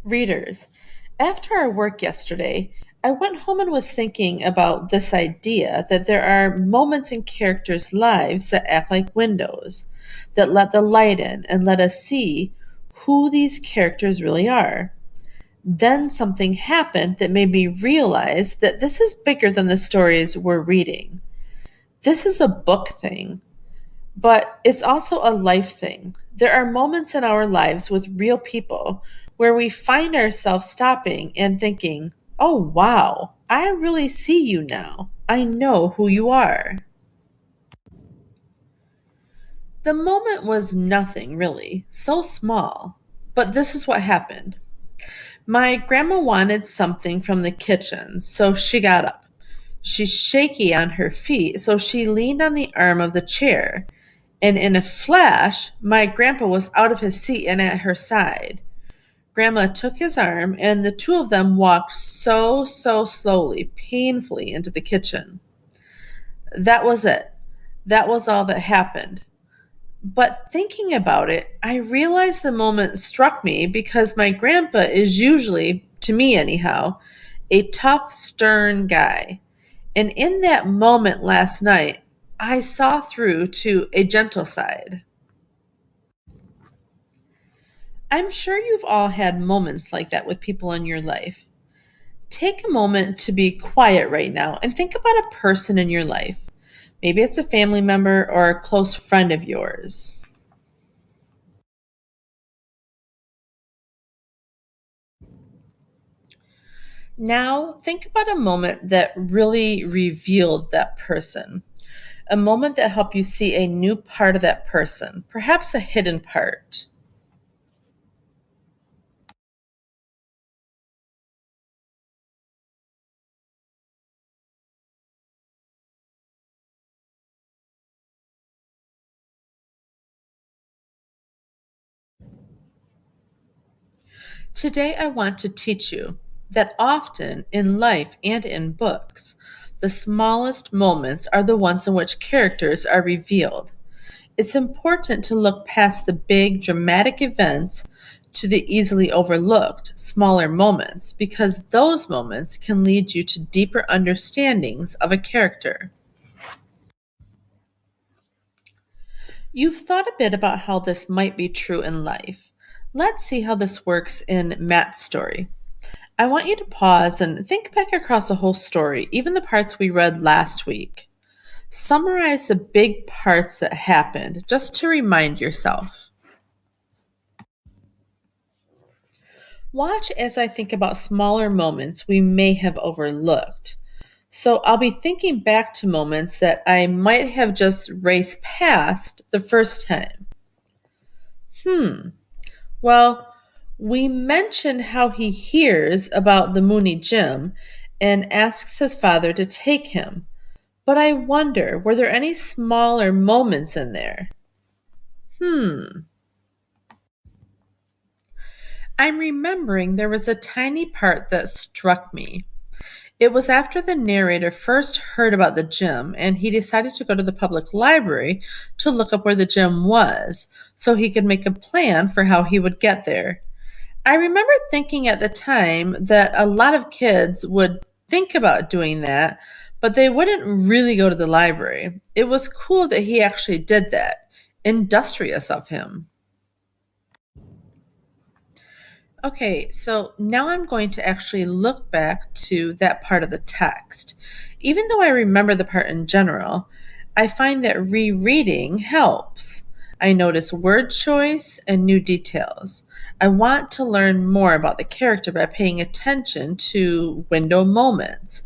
Readers, after our work yesterday, I went home and was thinking about this idea that there are moments in characters' lives that act like windows, that let the light in and let us see who these characters really are. Then something happened that made me realize that this is bigger than the stories we're reading. This is a book thing. But it's also a life thing. There are moments in our lives with real people where we find ourselves stopping and thinking, oh, wow, I really see you now. I know who you are. The moment was nothing really, so small. But this is what happened. My grandma wanted something from the kitchen, so she got up. She's shaky on her feet, so she leaned on the arm of the chair. And in a flash, my grandpa was out of his seat and at her side. Grandma took his arm, and the two of them walked so slowly, painfully into the kitchen. That was it. That was all that happened. But thinking about it, I realized the moment struck me because my grandpa is usually, to me anyhow, a tough, stern guy. And in that moment last night, I saw through to a gentle side. I'm sure you've all had moments like that with people in your life. Take a moment to be quiet right now and think about a person in your life. Maybe it's a family member or a close friend of yours. Now, think about a moment that really revealed that person. A moment that helped you see a new part of that person, perhaps a hidden part. Today, I want to teach you that often in life and in books, the smallest moments are the ones in which characters are revealed. It's important to look past the big dramatic events to the easily overlooked smaller moments because those moments can lead you to deeper understandings of a character. You've thought a bit about how this might be true in life. Let's see how this works in Matt's story. I want you to pause and think back across the whole story, even the parts we read last week. Summarize the big parts that happened just to remind yourself. Watch as I think about smaller moments we may have overlooked. So I'll be thinking back to moments that I might have just raced past the first time. Well, we mentioned how he hears about the Mooney Gym and asks his father to take him. But I wonder, were there any smaller moments in there? Hmm. I'm remembering there was a tiny part that struck me. It was after the narrator first heard about the gym and he decided to go to the public library to look up where the gym was so he could make a plan for how he would get there. I remember thinking at the time that a lot of kids would think about doing that, but they wouldn't really go to the library. It was cool that he actually did that. Industrious of him. Okay, so now I'm going to actually look back to that part of the text. Even though I remember the part in general, I find that rereading helps. I notice word choice and new details. I want to learn more about the character by paying attention to window moments,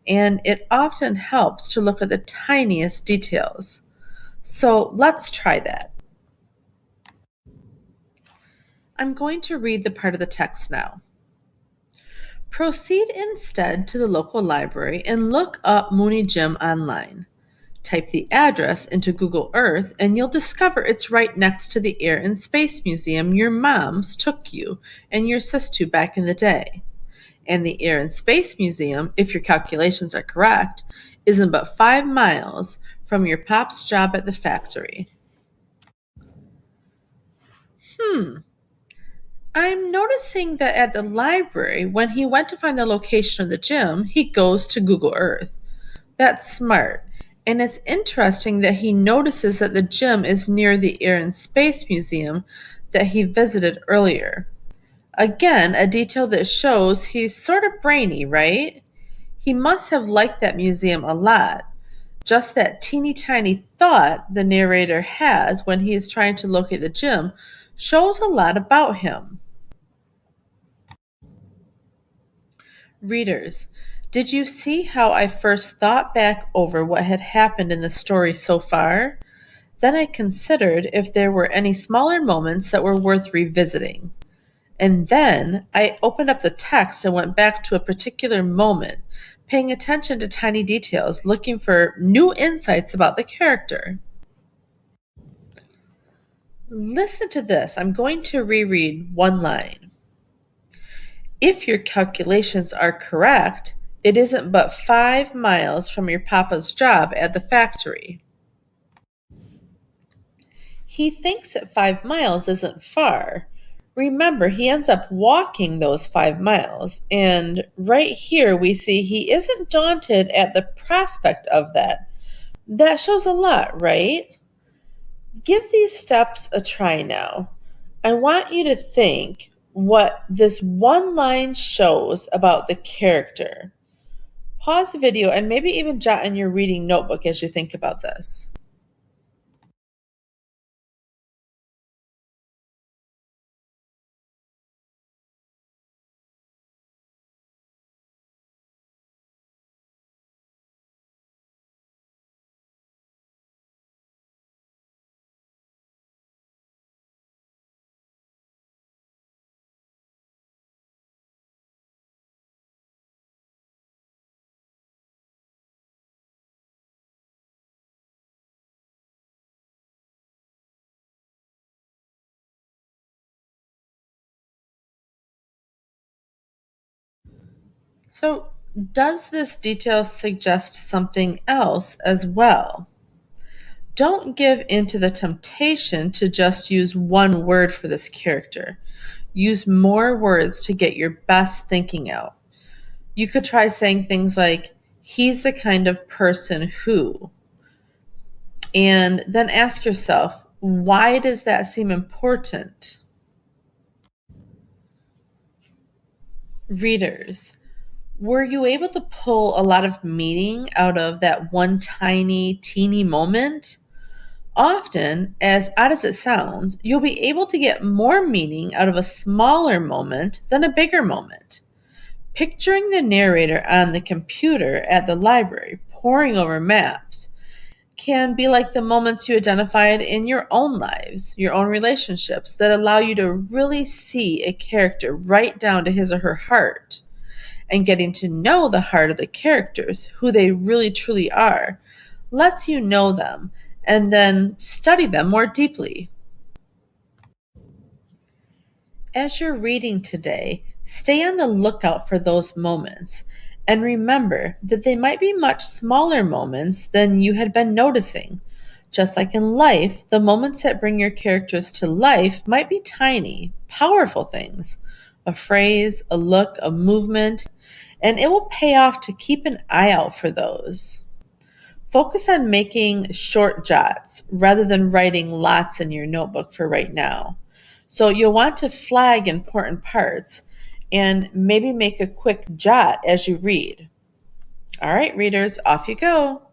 and it often helps to look at the tiniest details. So let's try that. I'm going to read the part of the text now. Proceed instead to the local library and look up Mooney Gym online. Type the address into Google Earth and you'll discover it's right next to the Air and Space Museum your moms took you and your sis to back in the day. And the Air and Space Museum, if your calculations are correct, is about 5 miles from your pop's job at the factory. Hmm, I'm noticing that at the library, when he went to find the location of the gym, he goes to Google Earth. That's smart. And it's interesting that he notices that the gym is near the Air and Space Museum that he visited earlier. Again, a detail that shows he's sort of brainy, right? He must have liked that museum a lot. Just that teeny tiny thought the narrator has when he is trying to locate the gym shows a lot about him. Readers, did you see how I first thought back over what had happened in the story so far? Then I considered if there were any smaller moments that were worth revisiting. And then I opened up the text and went back to a particular moment, paying attention to tiny details, looking for new insights about the character. Listen to this. I'm going to reread one line. If your calculations are correct, it isn't but 5 miles from your papa's job at the factory. He thinks that 5 miles isn't far. Remember, he ends up walking those 5 miles, and right here we see he isn't daunted at the prospect of that. That shows a lot, right? Give these steps a try now. I want you to think what this one line shows about the character. Pause the video and maybe even jot in your reading notebook as you think about this. So, does this detail suggest something else as well? Don't give in to the temptation to just use one word for this character. Use more words to get your best thinking out. You could try saying things like, he's the kind of person who, and then ask yourself, why does that seem important? Readers, were you able to pull a lot of meaning out of that one tiny, teeny moment? Often, as odd as it sounds, you'll be able to get more meaning out of a smaller moment than a bigger moment. Picturing the narrator on the computer at the library poring over maps can be like the moments you identified in your own lives, your own relationships, that allow you to really see a character right down to his or her heart. And getting to know the heart of the characters, who they really truly are, lets you know them and then study them more deeply. As you're reading today, stay on the lookout for those moments and remember that they might be much smaller moments than you had been noticing. Just like in life, the moments that bring your characters to life might be tiny, powerful things, a phrase, a look, a movement, and it will pay off to keep an eye out for those. Focus on making short jots rather than writing lots in your notebook for right now. So you'll want to flag important parts and maybe make a quick jot as you read. All right, readers, off you go.